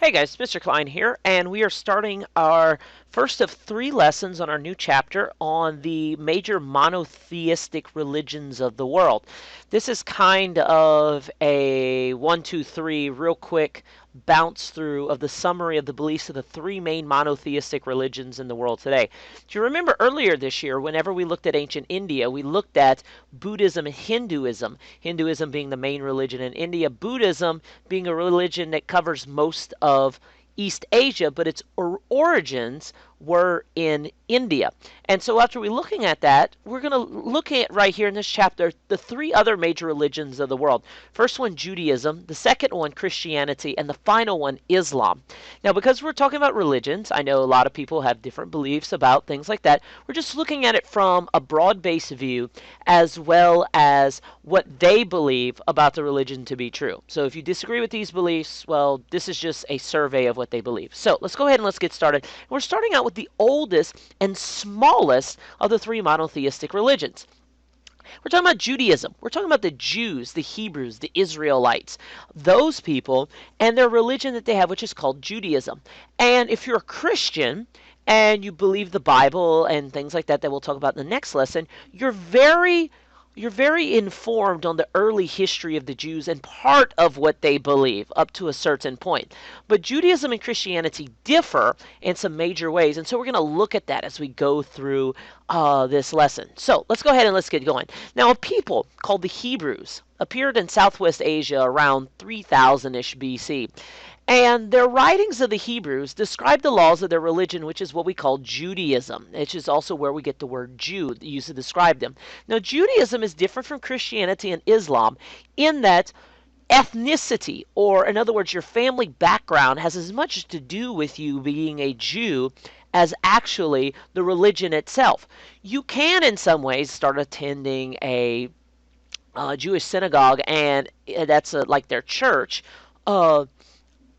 Hey guys, Mr. Klein here, and we are starting our first of 3 lessons on our new chapter on the major monotheistic religions of the world. This is kind of a 1, 2, 3 real quick bounce through of the summary of the beliefs of the 3 main monotheistic religions in the world today. Do you remember earlier this year, whenever we looked at ancient India, we looked at Buddhism and Hinduism, Hinduism being the main religion in India, Buddhism being a religion that covers most of East Asia, but its origins were in India. And so after we're looking at that, we're going to look at right here in this chapter the 3 other major religions of the world. First one, Judaism, the second one, Christianity, and the final one, Islam. Now, because we're talking about religions, I know a lot of people have different beliefs about things like that. We're just looking at it from a broad-based view as well as what they believe about the religion to be true. So if you disagree with these beliefs, well, this is just a survey of what they believe. So let's go ahead and let's get started. We're starting out with the oldest and smallest of the 3 monotheistic religions. We're talking about Judaism. We're talking about the Jews, the Hebrews, the Israelites, those people, and their religion that they have, which is called Judaism. And if you're a Christian and you believe the Bible and things like that we'll talk about in the next lesson, you're very informed on the early history of the Jews and part of what they believe up to a certain point. But Judaism and Christianity differ in some major ways, and so we're going to look at that as we go through this lesson. So let's go ahead and let's get going. Now, a people called the Hebrews appeared in Southwest Asia around 3000-ish BC. And their writings of the Hebrews describe the laws of their religion, which is what we call Judaism, which is also where we get the word Jew used to describe them. Now, Judaism is different from Christianity and Islam in that ethnicity, or in other words, your family background, has as much to do with you being a Jew as actually the religion itself. You can, in some ways, start attending a Jewish synagogue, and that's like their church.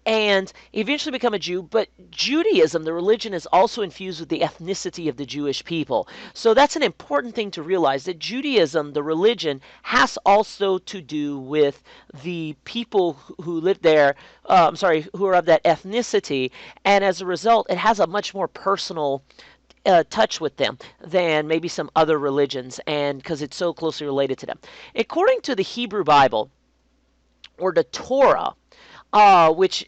And eventually become a Jew, but Judaism, the religion, is also infused with the ethnicity of the Jewish people. So that's an important thing to realize, that Judaism, the religion, has also to do with the people who live there, who are of that ethnicity, and as a result, it has a much more personal touch with them than maybe some other religions, and because it's so closely related to them. According to the Hebrew Bible, or the Torah, which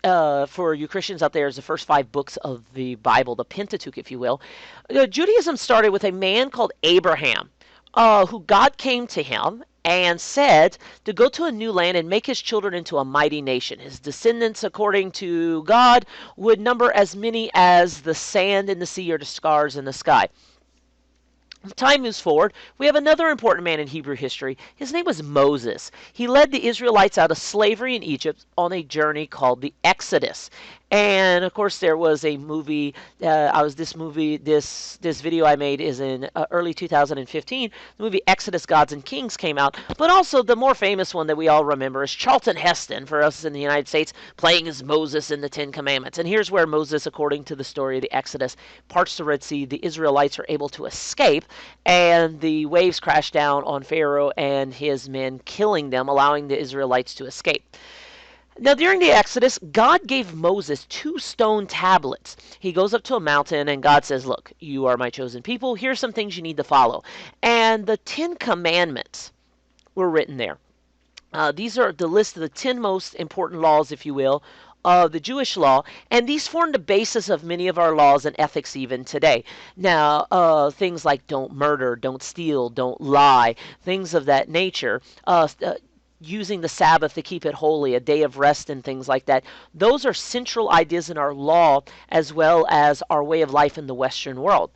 for you Christians out there is the first 5 books of the Bible, the Pentateuch, if you will. Judaism started with a man called Abraham, who God came to him and said to go to a new land and make his children into a mighty nation. His descendants, according to God, would number as many as the sand in the sea or the stars in the sky. Time moves forward. We have another important man in Hebrew history. His name was Moses. He led the Israelites out of slavery in Egypt on a journey called the Exodus. And of course, there was a movie. This video I made is in early 2015. The movie Exodus: Gods and Kings came out. But also the more famous one that we all remember is Charlton Heston, for us in the United States, playing as Moses in the Ten Commandments. And here's where Moses, according to the story of the Exodus, parts the Red Sea. The Israelites are able to escape, and the waves crash down on Pharaoh and his men, killing them, allowing the Israelites to escape. Now, during the Exodus, God gave Moses 2 stone tablets. He goes up to a mountain, and God says, look, you are my chosen people. Here's some things you need to follow. And the 10 Commandments were written there. These are the list of the 10 most important laws, if you will, of the Jewish law, and these form the basis of many of our laws and ethics even today. Now, things like don't murder, don't steal, don't lie, things of that nature, using the Sabbath to keep it holy, a day of rest and things like that. Those are central ideas in our law as well as our way of life in the Western world.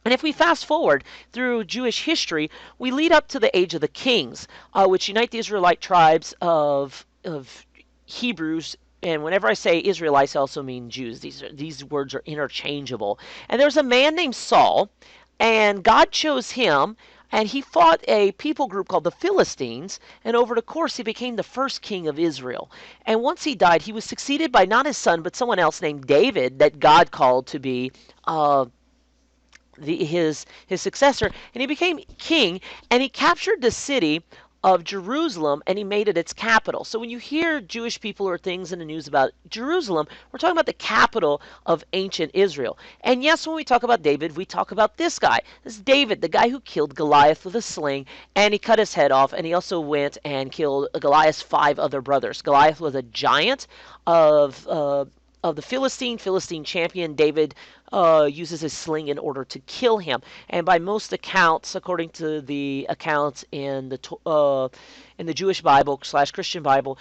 And if we fast forward through Jewish history, we lead up to the age of the kings, which unite the Israelite tribes of Hebrews. And whenever I say Israelites, I also mean Jews. These words are interchangeable. And there's a man named Saul, and God chose him, and he fought a people group called the Philistines, and over the course he became the first king of Israel. And once he died, he was succeeded by not his son, but someone else named David that God called to be his successor, and he became king, and he captured the city of Jerusalem, and he made it its capital. So when you hear Jewish people or things in the news about Jerusalem, we're talking about the capital of ancient Israel. And yes, when we talk about David, we talk about this guy. This is David, the guy who killed Goliath with a sling, and he cut his head off, and he also went and killed Goliath's 5 other brothers. Goliath was a giant of the Philistine champion. David uses his sling in order to kill him. And by most accounts, according to the accounts in the Jewish Bible slash Christian Bible,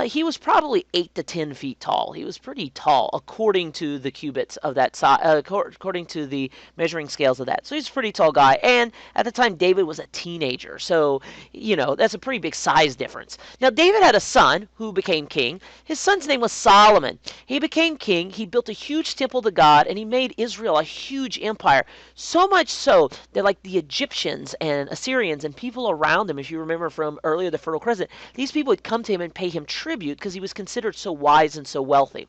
he was probably 8 to 10 feet tall. He was pretty tall, according to the cubits of that size, according to the measuring scales of that. So he's a pretty tall guy. And at the time, David was a teenager. So, that's a pretty big size difference. Now, David had a son who became king. His son's name was Solomon. He became king. He built a huge temple to God, and he made Israel a huge empire. So much so that, like the Egyptians and Assyrians and people around him, if you remember from earlier the Fertile Crescent, these people would come to him and pay him tribute because he was considered so wise and so wealthy.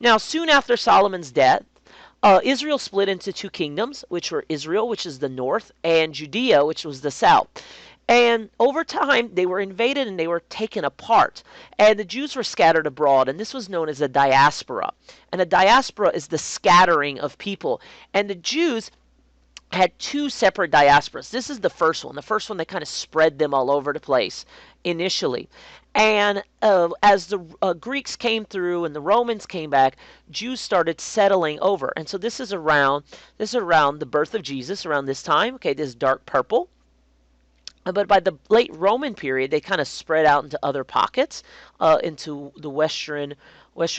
Now, soon after Solomon's death, Israel split into 2 kingdoms, which were Israel, which is the north, and Judea, which was the south. And over time, they were invaded and they were taken apart. And the Jews were scattered abroad, and this was known as a diaspora. And a diaspora is the scattering of people. And the Jews had 2 separate diasporas. This is the first one. The first one, they kind of spread them all over the place initially. And as the Greeks came through and the Romans came back, Jews started settling over. And so this is around the birth of Jesus, around this time. Okay, this is dark purple. But by the late Roman period, they kind of spread out into other pockets, into the Western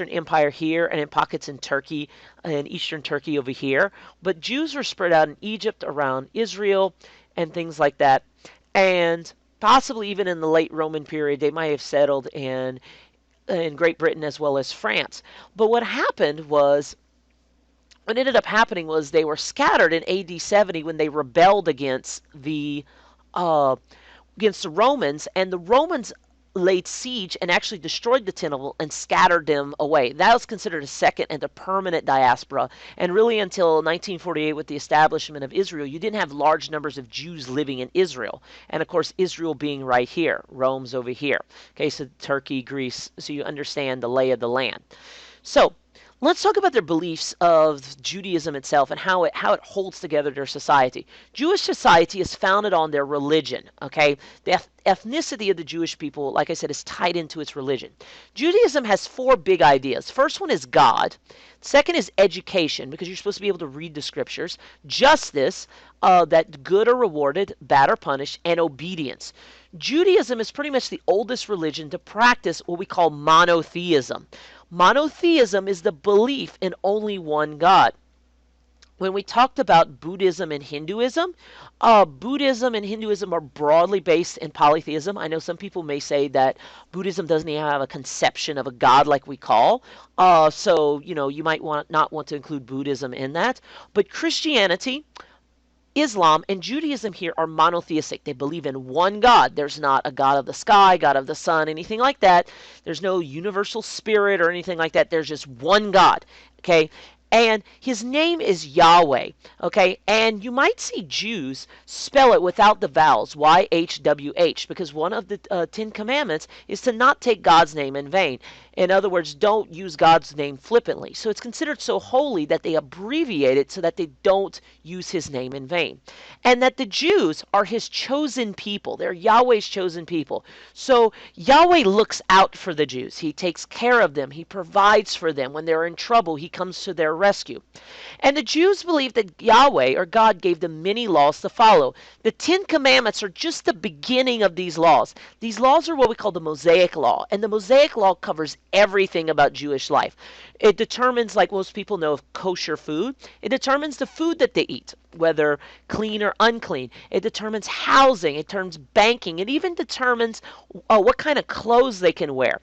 Empire here, and in pockets in Turkey and Eastern Turkey over here. But Jews were spread out in Egypt, around Israel, and things like that. And possibly even in the late Roman period, they might have settled in Great Britain as well as France. But what ended up happening was they were scattered in AD 70 when they rebelled against the Romans, and the Romans laid siege and actually destroyed the temple and scattered them away. That was considered a second and a permanent diaspora. And really until 1948 with the establishment of Israel, you didn't have large numbers of Jews living in Israel. And of course, Israel being right here, Rome's over here. Okay, so Turkey, Greece, so you understand the lay of the land. So let's talk about their beliefs of Judaism itself and how it holds together their society. Jewish society is founded on their religion, okay? The ethnicity of the Jewish people, like I said, is tied into its religion. Judaism has 4 big ideas. First one is God. Second is education, because you're supposed to be able to read the scriptures. Justice, that good are rewarded, bad are punished, and obedience. Judaism is pretty much the oldest religion to practice what we call monotheism. Monotheism is the belief in only one God. When we talked about Buddhism and Hinduism are broadly based in polytheism. I know some people may say that Buddhism doesn't even have a conception of a God like we call. So, you might not want to include Buddhism in that. But Christianity, Islam, and Judaism here are monotheistic. They believe in one God. There's not a God of the sky, God of the sun, anything like that. There's no universal spirit or anything like that. There's just one God, okay? And his name is Yahweh, okay? And you might see Jews spell it without the vowels, YHWH, because one of the 10 Commandments is to not take God's name in vain. In other words, don't use God's name flippantly. So it's considered so holy that they abbreviate it so that they don't use his name in vain. And that the Jews are his chosen people. They're Yahweh's chosen people. So Yahweh looks out for the Jews. He takes care of them. He provides for them. When they're in trouble, he comes to their rescue. And the Jews believe that Yahweh, or God, gave them many laws to follow. The 10 Commandments are just the beginning of these laws. These laws are what we call the Mosaic Law. And the Mosaic Law covers everything about Jewish life. It determines, like most people know of kosher food, it determines the food that they eat, whether clean or unclean. It determines housing, it determines banking, it even determines what kind of clothes they can wear.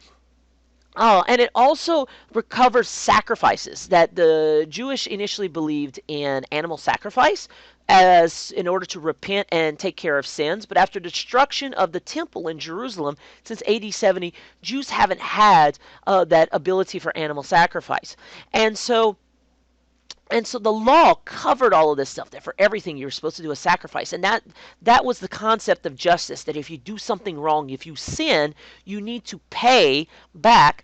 And it also recovers sacrifices, that the Jewish initially believed in animal sacrifice as in order to repent and take care of sins. But after the destruction of the temple in Jerusalem since AD 70, Jews haven't had that ability for animal sacrifice. And so And so the law covered all of this stuff, that for everything you're supposed to do a sacrifice. And that was the concept of justice, that if you do something wrong, if you sin, you need to pay back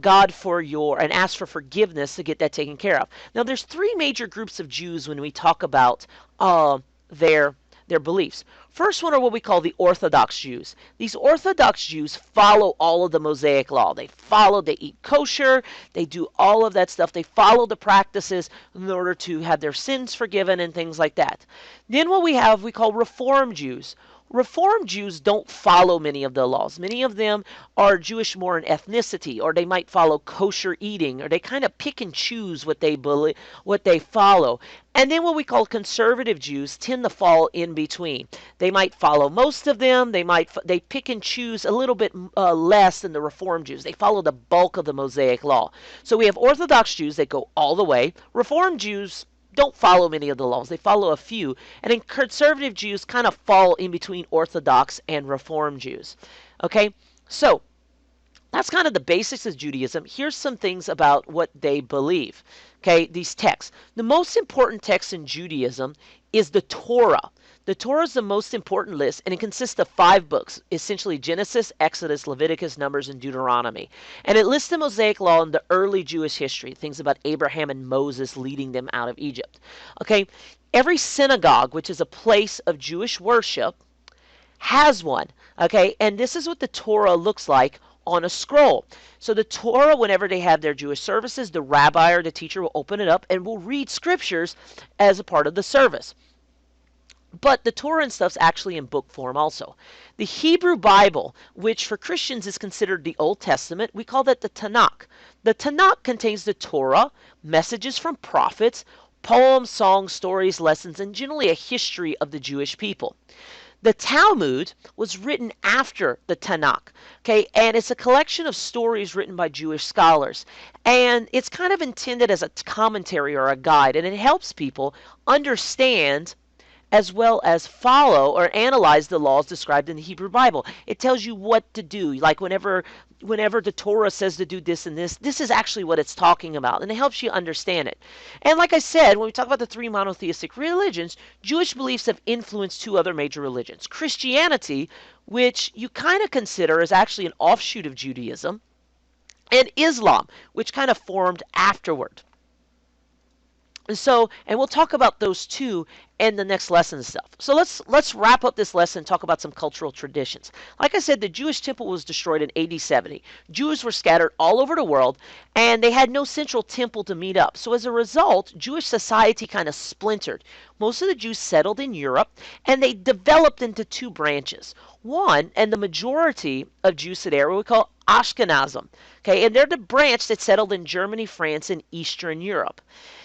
God for and ask for forgiveness to get that taken care of. Now there's three major groups of Jews when we talk about their beliefs. First one are what we call the Orthodox Jews. These Orthodox Jews follow all of the Mosaic law. They eat kosher, they do all of that stuff. They follow the practices in order to have their sins forgiven and things like that. Then what we call Reform Jews. Reform Jews don't follow many of the laws. Many of them are Jewish more in ethnicity, or they might follow kosher eating, or they kind of pick and choose what they believe, what they follow. And then what we call conservative Jews tend to fall in between. They might follow most of them. They pick and choose a little bit less than the Reform Jews. They follow the bulk of the Mosaic law. So we have Orthodox Jews that go all the way. Reform Jews don't follow many of the laws. They follow a few. And then conservative Jews kind of fall in between Orthodox and Reform Jews. Okay? So that's kind of the basics of Judaism. Here's some things about what they believe. Okay, these texts. The most important text in Judaism is the Torah. The Torah is the most important list, and it consists of 5 books, essentially Genesis, Exodus, Leviticus, Numbers, and Deuteronomy. And it lists the Mosaic Law in the early Jewish history, things about Abraham and Moses leading them out of Egypt. Okay, every synagogue, which is a place of Jewish worship, has one. Okay, and this is what the Torah looks like on a scroll. So the Torah, whenever they have their Jewish services, the rabbi or the teacher will open it up and will read scriptures as a part of the service. But the Torah and stuff's actually in book form also. The Hebrew Bible, which for Christians is considered the Old Testament, we call that the Tanakh. The Tanakh contains the Torah, messages from prophets, poems, songs, stories, lessons, and generally a history of the Jewish people. The Talmud was written after the Tanakh, okay, and it's a collection of stories written by Jewish scholars. And it's kind of intended as a commentary or a guide, and it helps people understand as well as follow or analyze the laws described in the Hebrew Bible. It tells you what to do. Like whenever the Torah says to do this and this is actually what it's talking about, and it helps you understand it. And like I said, when we talk about the 3 monotheistic religions, Jewish beliefs have influenced 2 other major religions. Christianity, which you kind of consider as actually an offshoot of Judaism, and Islam, which kind of formed afterward. And we'll talk about those 2 in the next lesson stuff. So let's wrap up this lesson and talk about some cultural traditions. Like I said, the Jewish temple was destroyed in AD 70. Jews were scattered all over the world, and they had no central temple to meet up. So as a result, Jewish society kind of splintered. Most of the Jews settled in Europe, and they developed into 2 branches. One, and the majority of Jews today are what we call Ashkenazim. Okay, and they're the branch that settled in Germany, France, and Eastern Europe.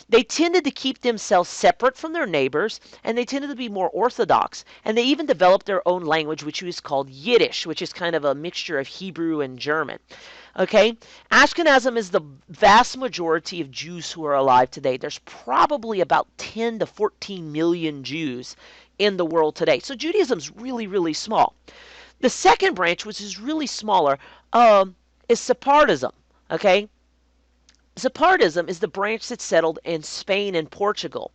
They tended to keep themselves separate from their neighbors, and they tended to be more orthodox. And they even developed their own language, which was called Yiddish, which is kind of a mixture of Hebrew and German. Okay? Ashkenazim is the vast majority of Jews who are alive today. There's probably about 10 to 14 million Jews in the world today. So Judaism's really, really small. The second branch, which is really smaller, is Sephardim. Okay? Sephardim is the branch that settled in Spain and Portugal.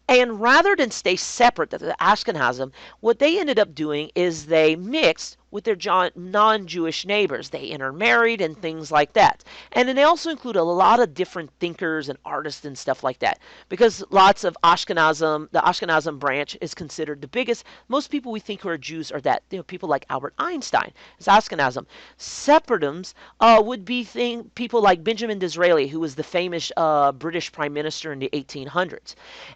And rather than stay separate, the Ashkenazim, what they ended up doing is they mixed with their non-Jewish neighbors. They intermarried and things like that. And then they also include a lot of different thinkers and artists and stuff like that. Because lots of Ashkenazim, the Ashkenazim branch is considered the biggest. Most people we think who are Jews are that, people like Albert Einstein is Ashkenazim. Sephardims would be people like Benjamin Disraeli, who was the famous British Prime Minister in the 1800s.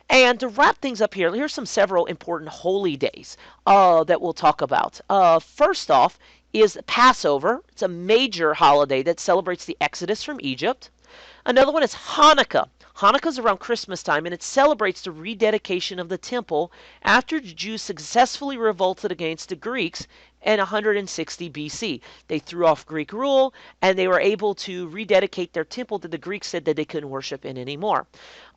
And to wrap things up here, here's several important holy days that we'll talk about. First off is Passover. It's a major holiday that celebrates the Exodus from Egypt. Another one is Hanukkah. Hanukkah is around Christmas time, and it celebrates the rededication of the temple after the Jews successfully revolted against the Greeks in 160 BC. They threw off Greek rule, and they were able to rededicate their temple that the Greeks said that they couldn't worship in anymore.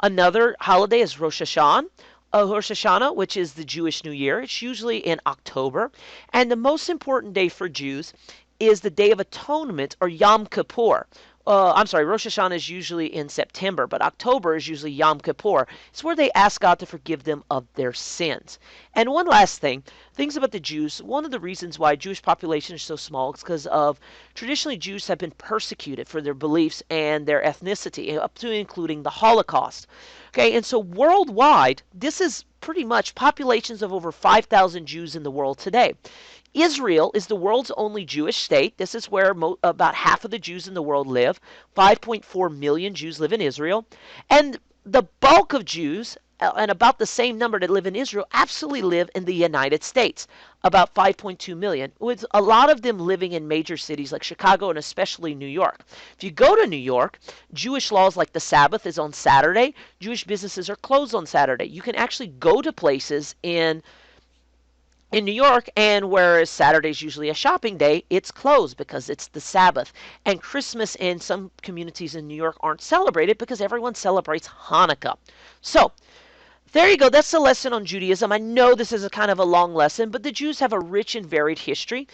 Another holiday is Rosh Hashanah, which is the Jewish New Year. It's usually in October. And the most important day for Jews is the Day of Atonement, or Yom Kippur, I'm sorry, Rosh Hashanah is usually in September, but October is usually Yom Kippur. It's where they ask God to forgive them of their sins. And one last thing, things about the Jews. One of the reasons why Jewish population is so small is because of traditionally Jews have been persecuted for their beliefs and their ethnicity, up to including the Holocaust. Okay, and so worldwide, this is pretty much populations of over 5,000 Jews in the world today. Israel is the world's only Jewish state. This is where about half of the Jews in the world live. 5.4 million Jews live in Israel. And the bulk of Jews, and about the same number that live in Israel, absolutely live in the United States, about 5.2 million, with a lot of them living in major cities like Chicago and especially New York. If you go to New York, Jewish laws like the Sabbath is on Saturday. Jewish businesses are closed on Saturday. You can actually go to places in New York, and whereas Saturday is usually a shopping day, it's closed because it's the Sabbath. And Christmas in some communities in New York aren't celebrated because everyone celebrates Hanukkah. So, there you go. That's the lesson on Judaism. I know this is a kind of a long lesson, but the Jews have a rich and varied history.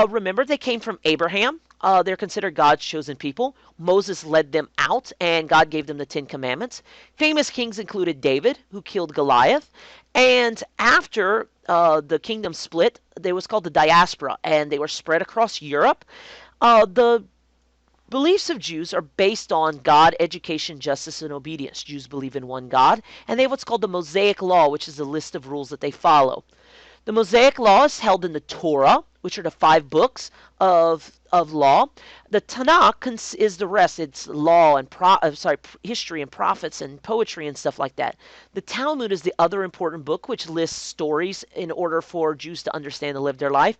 Remember, they came from Abraham. They're considered God's chosen people. Moses led them out, and God gave them the Ten Commandments. Famous kings included David, who killed Goliath. And after the kingdom split, they was called the Diaspora, and they were spread across Europe. The beliefs of Jews are based on God, education, justice, and obedience. Jews believe in one God, and they have what's called the Mosaic Law, which is a list of rules that they follow. The Mosaic Law is held in the Torah, which are the 5 books of law. The Tanakh is the rest. It's law and history and prophets and poetry and stuff like that. The Talmud is the other important book, which lists stories in order for Jews to understand and live their life.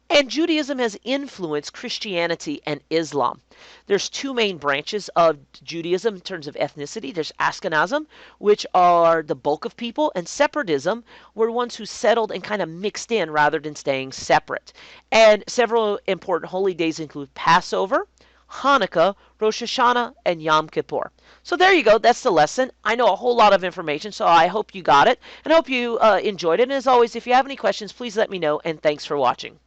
And Judaism has influenced Christianity and Islam. There's two main branches of Judaism in terms of ethnicity. There's Ashkenazim, which are the bulk of people, and Separatism were ones who settled and kind of mixed in rather than staying separate. And several important holy days include Passover, Hanukkah, Rosh Hashanah, and Yom Kippur. So there you go. That's the lesson. I know a whole lot of information, so I hope you got it, and I hope you enjoyed it. And as always, if you have any questions, please let me know, and thanks for watching.